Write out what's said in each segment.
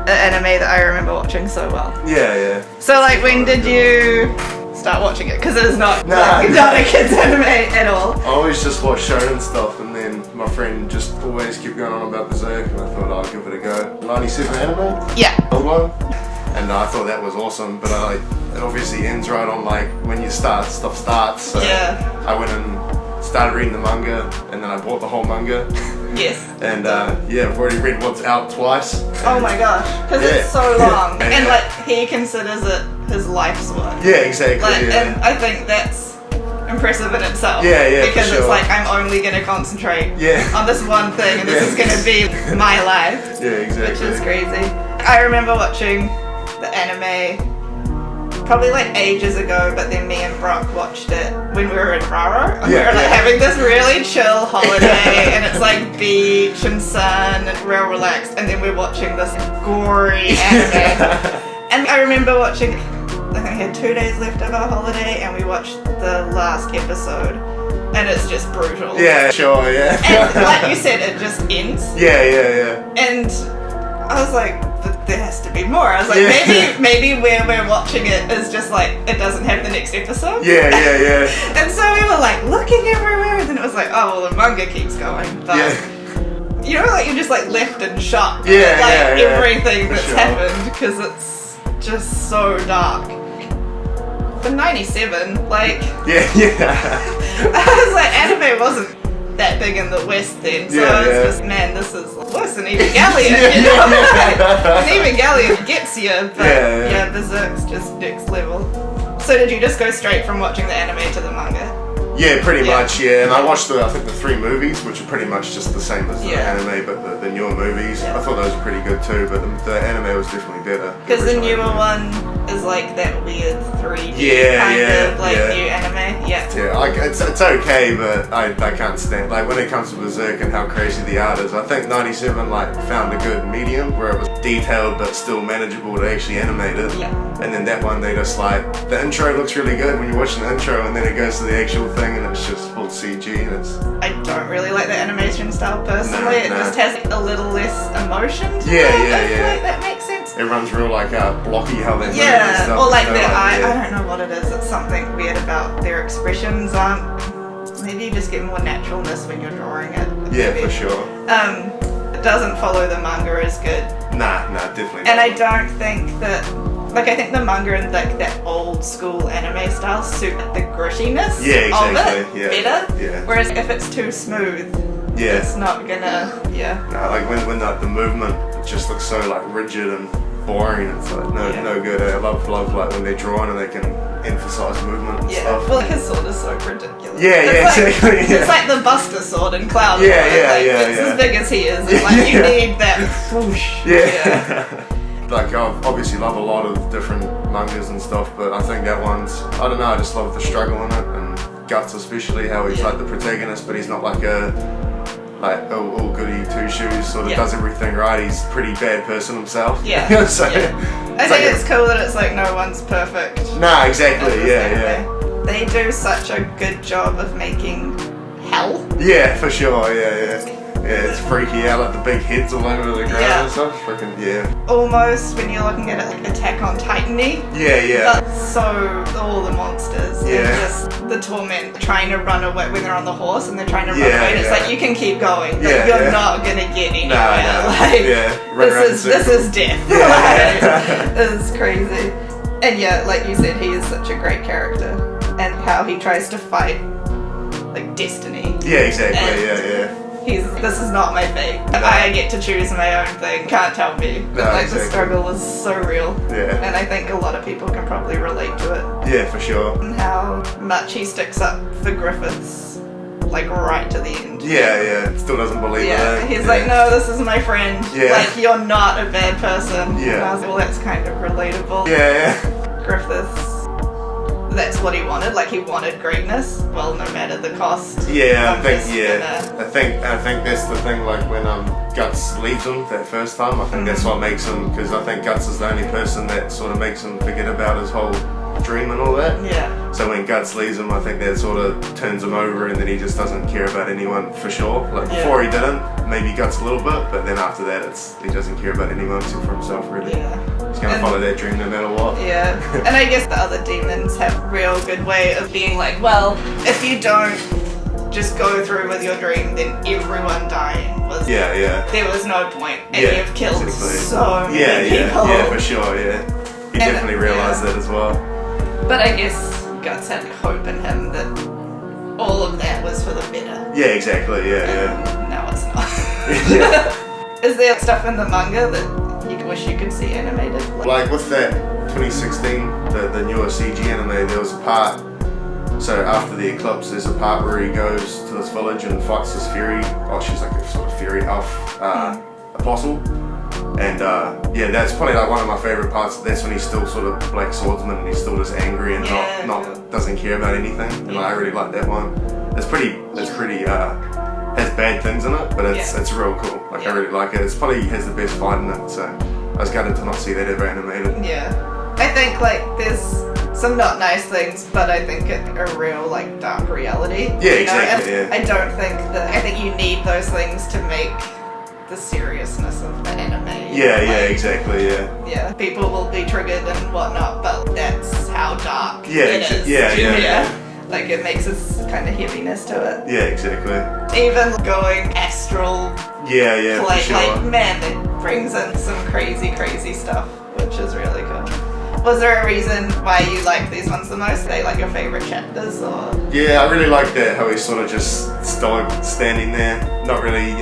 Anime that I remember watching so well. Yeah. So like, when did you start watching it? Because it's not not a kids anime at all. I always just watched shonen stuff, and then my friend just always kept going on about Berserk, and I thought I'd give it a go. 97 anime? Yeah. Old one. And I thought that was awesome, but it obviously ends right on like when you start, stuff starts. So Yeah. I went and started reading the manga, and then I bought the whole manga. Yes. And yeah, I've already read what's out twice. Oh my gosh, because it's so long, and like he considers it his life's work. Yeah, exactly. Like, and I think that's impressive in itself. Yeah, because for sure. it's like I'm only gonna concentrate Yeah. on this one thing, and this is gonna be my life. Yeah, exactly. Which is crazy. I remember watching the anime probably like ages ago, but then me and Brock watched it when we were in Raro. And we were like having this really chill holiday, and it's like beach and sun and real relaxed, and then we're watching this gory anime. And I remember watching, I think we had 2 days left of our holiday, and we watched the last episode, and it's just brutal. Yeah, sure, yeah. And like you said, it just ends. Yeah. And I was like, but there has to be more. I was like, maybe where we're watching it is just like, it doesn't have the next episode. Yeah. And so we were like looking everywhere, and then it was like, oh, well, the manga keeps going. But, you know, like you're just like left in shock. Everything that's happened, because it's just so dark. For 97, like... Yeah. I was like, anime wasn't that big in the West then, so it's just, man, this is worse than Evangelion, you know? And Evangelion gets you, but Berserk's just next level. So did you just go straight from watching the anime to the manga? Yeah, pretty much, and I watched I think the 3 movies, which are pretty much just the same as the anime, but the newer movies, I thought those were pretty good too, but the anime was definitely better. Because the newer one is like that weird 3D kind of like new anime. Yeah, like it's okay, but I can't stand, like when it comes to Berserk and how crazy the art is, I think 97 like found a good medium where it was detailed but still manageable to actually animate it. And then that one, they just like, the intro looks really good when you're watching the intro, and then it goes to the actual thing and it's just full CG, and it's... I don't really like the animation style personally. It just has a little less emotion to it. I feel like that makes sense. It runs real like blocky how they move and stuff. Or like their eye, I don't know what it is. It's something weird about their expressions. Maybe you just get more naturalness when you're drawing it. Yeah, for sure. It doesn't follow the manga as good. Nah, definitely not. And I don't think that... Like, I think the manga and like that old school anime style suit the grittiness of it better. Whereas if it's too smooth, it's not gonna, No, like when the movement just looks so like rigid and boring, it's like no good. I love like when they're drawing and they can emphasize movement and stuff. Well, his sword is so ridiculous. Exactly. It's like the Buster sword in Cloud. It's as big as he is. It's like you need that whoosh. Like, I obviously love a lot of different mangas and stuff, but I think that one's, I don't know, I just love the struggle in it, and Guts especially, how he's like the protagonist, but he's not like all goody two-shoes, sort of does everything right. He's a pretty bad person himself. I think it's cool that it's like no one's perfect. Nah, exactly, They do such a good job of making hell. Yeah, for sure, Yeah, it's freaky out, like the big heads all over the ground and stuff. Freaking, Almost when you're looking at it like Attack on Titan-y. But so, all the monsters. And just the torment, trying to run away when they're on the horse and they're trying to run away. And it's like, you can keep going, but you're not going to get anywhere. This is death. It's crazy. And like you said, he is such a great character. And how he tries to fight, like, destiny. Yeah, exactly, This is not my fate. I get to choose my own thing. Can't tell me. But the struggle is so real. And I think a lot of people can probably relate to it. Yeah, for sure. And how much he sticks up for Griffiths, like right to the end. Still doesn't believe it. He's like, no, this is my friend. Like, you're not a bad person. And I was like, well, that's kind of relatable. Griffiths that's what he wanted. Like, he wanted greatness. Well, no matter the cost. Yeah, I think that's the thing. Like when Guts leaves him that first time, I think that's what makes him. Because I think Guts is the only person that sort of makes him forget about his whole dream and all that. Yeah. So when Guts leaves him, I think that sort of turns him over, and then he just doesn't care about anyone for sure. Like before he didn't, maybe Guts a little bit, but then after that, he doesn't care about anyone except for himself, really. Yeah. He's gonna follow that dream no matter what. Yeah. And I guess the other demons have a real good way of being like, well, if you don't just go through with your dream, then everyone dying was there was no point, and you've killed so many people. Yeah, for sure. Yeah, he definitely realised that as well. But I guess Guts had hope in him that all of that was for the better. Yeah, exactly. Yeah. Now it's not. Is there stuff in the manga that you wish you could see animated? Like with that 2016, the newer CG anime, there was a part. So after the eclipse, there's a part where he goes to this village and fights this fairy. Oh, she's like a sort of fairy elf apostle. And that's probably like one of my favourite parts. That's when he's still sort of black swordsman and he's still just angry and not doesn't care about anything. And I really like that one. It's pretty has bad things in it, but it's real cool. Like I really like it. It's probably has the best fight in it. So I was gutted to not see that ever animated. Yeah, I think like there's some not nice things, but I think it's a real like dark reality. Yeah, exactly. I think you need those things to make the seriousness of the anime. Exactly. Yeah, people will be triggered and whatnot, but that's how dark it is. Yeah. Like it makes this kind of heaviness to it. Yeah, exactly. Even going astral. Yeah, for sure. Like man, it brings in some crazy stuff, which is really cool. Was there a reason why you like these ones the most? Are they like your favourite chapters or? Yeah, I really like that, how he's sort of just stoic standing there. Not really,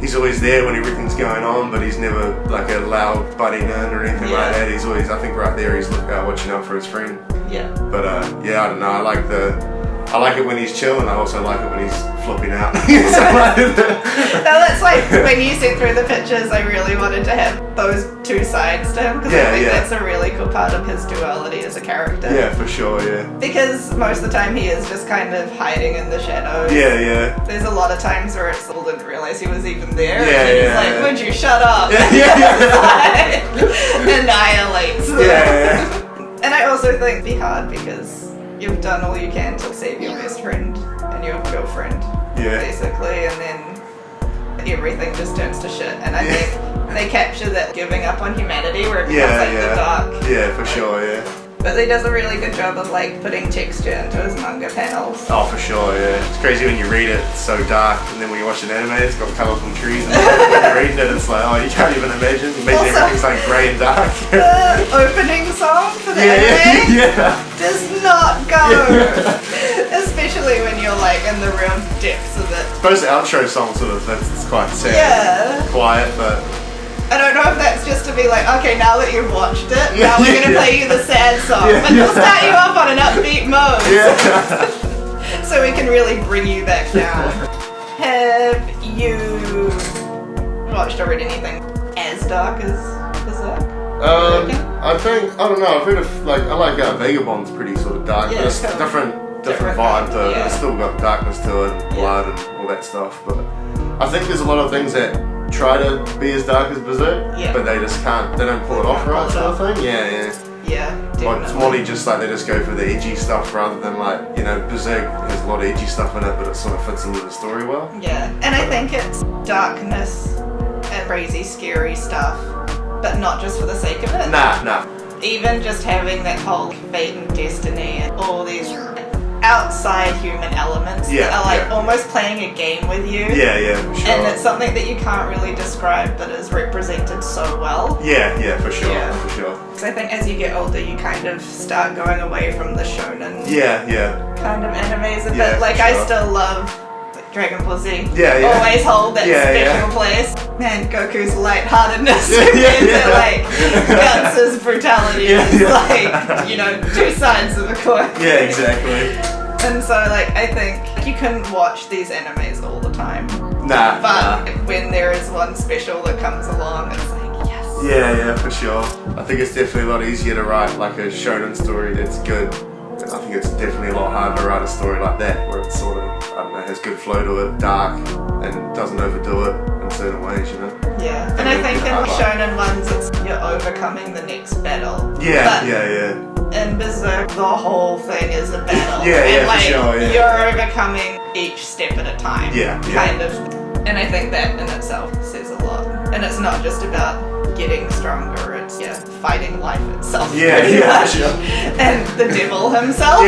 he's always there when everything's going on, but he's never like a loud butting in or anything like that. He's always, I think right there, he's watching out for his friend. Yeah. But I don't know, I like it when he's chill, and I also like it when he's flipping out. No, that's like when you sit through the pictures, I really wanted to have those two sides to him, because I think that's a really cool part of his duality as a character. Yeah, for sure, Because most of the time he is just kind of hiding in the shadows. Yeah. There's a lot of times where it's all didn't realise he was even there. Yeah, and he's like, would you shut up? Annihilates them. Yeah. And I also think it'd be hard because you've done all you can to save your best friend and your girlfriend, basically, and then everything just turns to shit. And I think they capture that giving up on humanity where it becomes the dark. Yeah, for sure, But he does a really good job of like putting texture into his manga panels. Oh, for sure, It's crazy when you read it, it's so dark, and then when you watch an anime, it's got colourful trees, and when you're reading it, it's like, oh, you can't even imagine. Also, everything's like grey and dark. The opening song for the anime does not go. Especially when you're like in the real depths of it. I suppose the outro song sort of, it's quite sad, quiet, but... I don't know if that's just to be like, okay, now that you've watched it, now we're going to play you the sad song. But we'll start you off on an upbeat mode. So we can really bring you back down. Have you watched or read anything as dark as Berserk? I don't know, I've heard of, I like Vagabond's pretty sort of dark, but it's different vibe though. It's still got darkness to it, and blood and all that stuff, but I think there's a lot of things that try to be as dark as Berserk, but they just can't, they don't pull it off right, sort of thing. Yeah, definitely. Like, it's more just like they just go for the edgy stuff rather than like, Berserk has a lot of edgy stuff in it, but it sort of fits into the story well. Yeah, and I think it's darkness and crazy, scary stuff, but not just for the sake of it. Nah. Even just having that whole fate and destiny and all these outside human elements that are almost playing a game with you. Yeah, for sure. And it's something that you can't really describe but is represented so well. Yeah, for sure. Because I think as you get older you kind of start going away from the shonen kind of animes a bit. Like I still love Dragon Ball Z. Always hold that special place. Man, Goku's lightheartedness compared to like Guts' brutality is like, two sides of a coin. Yeah, exactly. And so I think you couldn't watch these animes all the time. Nah. But when there is one special that comes along, it's like, yes. Yeah, for sure. I think it's definitely a lot easier to write like a shonen story that's good. And I think it's definitely a lot harder to write a story like that, where it's sort of, I don't know, has good flow to it, dark, and doesn't overdo it in certain ways, you know? Yeah, and I think in shonen ones, it's you're overcoming the next battle. Yeah. In Berserk, the whole thing is a battle. Yeah, and like, for sure, yeah. You're overcoming each step at a time. Yeah. Kind of. And I think that in itself says a lot. And it's not just about getting stronger, it's fighting life itself. Pretty much. Sure. And the devil himself.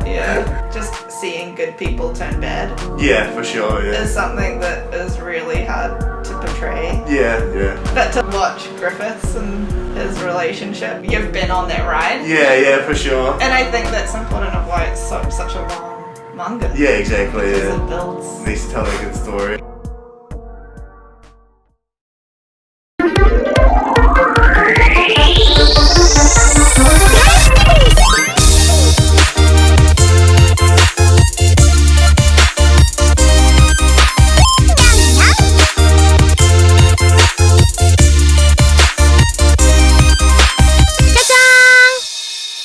Yeah. Just seeing good people turn bad. Yeah, for sure, yeah. Is something that is really hard to portray. Yeah. But to watch Griffiths and his relationship, you've been on that ride. Yeah, for sure. And I think that's important of why it's such a long manga. Yeah, exactly, Because it builds. Needs to tell a good story.